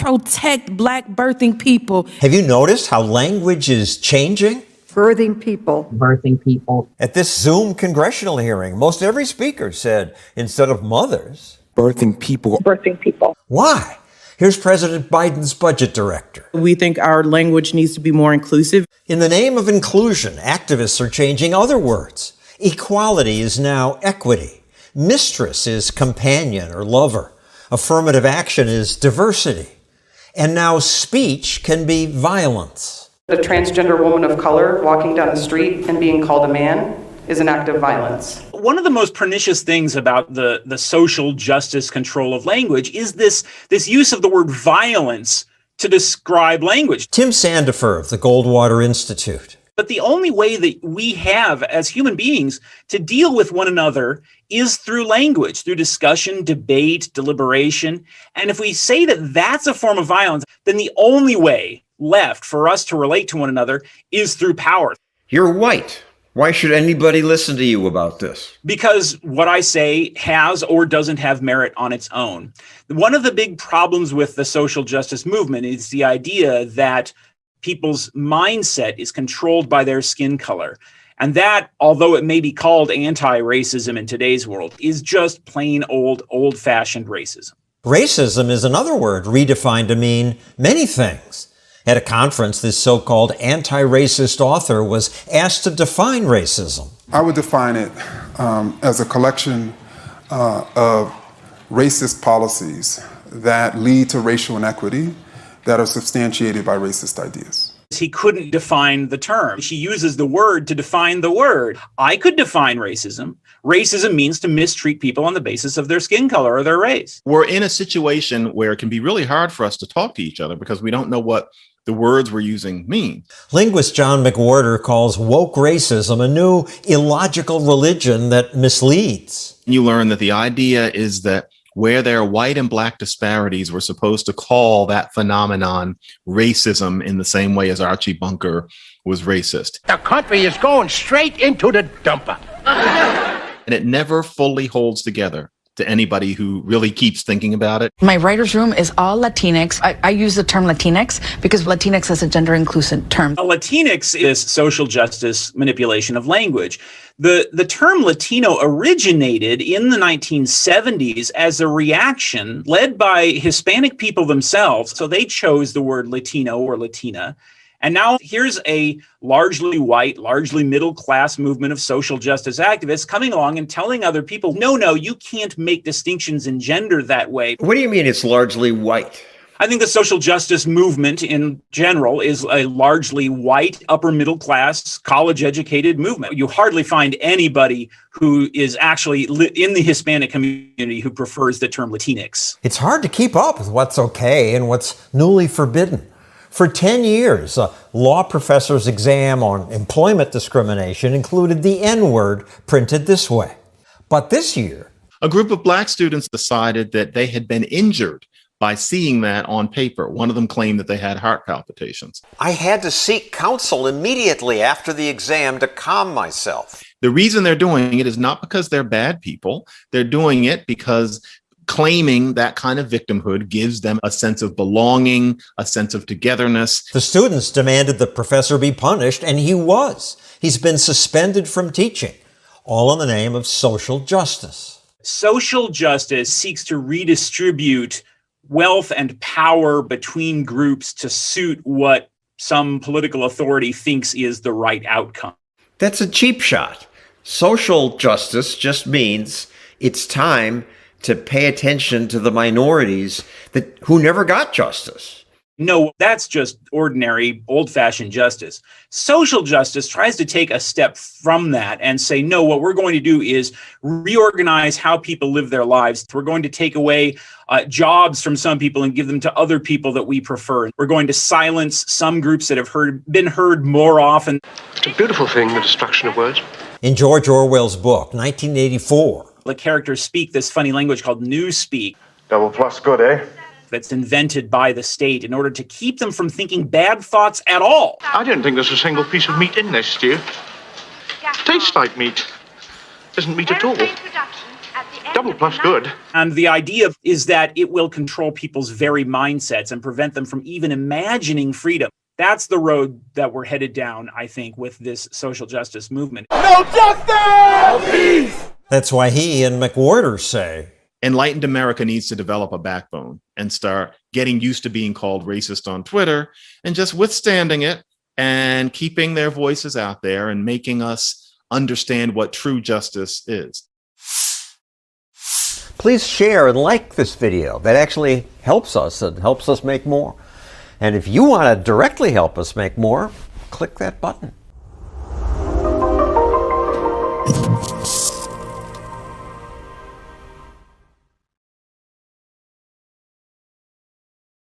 protect Black birthing people. Have you noticed how language is changing? Birthing people. Birthing people. At this Zoom congressional hearing, most every speaker said, instead of mothers, birthing people. Birthing people. Why? Here's President Biden's budget director. We think our language needs to be more inclusive. In the name of inclusion, activists are changing other words. Equality is now equity. Mistress is companion or lover. Affirmative action is diversity. And now speech can be violence. A transgender woman of color walking down the street and being called a man is an act of violence. One of the most pernicious things about the social justice control of language is this use of the word violence to describe language. Tim Sandifer of the Goldwater Institute. But the only way that we have as human beings to deal with one another is through language, through discussion, debate, deliberation. And if we say that that's a form of violence, then the only way left for us to relate to one another is through power. You're white. Why should anybody listen to you about this? Because what I say has or doesn't have merit on its own. One of the big problems with the social justice movement is the idea that people's mindset is controlled by their skin color. And that, although it may be called anti-racism in today's world, is just plain old-fashioned racism. Racism is another word redefined to mean many things. At a conference, this so-called anti-racist author was asked to define racism. I would define it as a collection of racist policies that lead to racial inequity that are substantiated by racist ideas. He couldn't define the term. She uses the word to define the word. I could define racism. Racism means to mistreat people on the basis of their skin color or their race. We're in a situation where it can be really hard for us to talk to each other because we don't know what the words we're using mean. Linguist John McWhorter calls woke racism a new illogical religion that misleads. You learn that the idea is that where there are white and black disparities, we're supposed to call that phenomenon racism in the same way as Archie Bunker was racist. The country is going straight into the dumper. And it never fully holds together to anybody who really keeps thinking about it. My writer's room is all Latinx. I use the term Latinx because Latinx is a gender inclusive term. A Latinx is social justice manipulation of language. The term Latino originated in the 1970s as a reaction led by Hispanic people themselves. So they chose the word Latino or Latina. And now here's a largely white, largely middle-class movement of social justice activists coming along and telling other people, no, you can't make distinctions in gender that way. What do you mean it's largely white? I think the social justice movement in general is a largely white, upper middle class, college-educated movement. You hardly find anybody who is actually in the Hispanic community who prefers the term Latinx. It's hard to keep up with what's okay and what's newly forbidden. For 10 years, a law professor's exam on employment discrimination included the N-word printed this way. But this year, a group of black students decided that they had been injured by seeing that on paper. One of them claimed that they had heart palpitations. I had to seek counsel immediately after the exam to calm myself. The reason they're doing it is not because they're bad people. They're doing it because claiming that kind of victimhood gives them a sense of belonging, a sense of togetherness. The students demanded the professor be punished, and he was. He's been suspended from teaching, all in the name of social justice. Social justice seeks to redistribute wealth and power between groups to suit what some political authority thinks is the right outcome. That's a cheap shot. Social justice just means it's time to pay attention to the minorities who never got justice. No, that's just ordinary, old-fashioned justice. Social justice tries to take a step from that and say, no, what we're going to do is reorganize how people live their lives. We're going to take away jobs from some people and give them to other people that we prefer. We're going to silence some groups that have been heard more often. It's a beautiful thing, the destruction of words. In George Orwell's book, 1984, the characters speak this funny language called newspeak. Double plus good, eh? That's invented by the state in order to keep them from thinking bad thoughts at all. I don't think there's a single piece of meat in this stew. Tastes like meat. Isn't meat at all. Double plus good. And the idea is that it will control people's very mindsets and prevent them from even imagining freedom. That's the road that we're headed down, I think, with this social justice movement. No justice! No peace! That's why he and McWhorter say, enlightened America needs to develop a backbone and start getting used to being called racist on Twitter and just withstanding it and keeping their voices out there and making us understand what true justice is. please share and like this video. That actually helps us and helps us make more. And if you want to directly help us make more, click that button.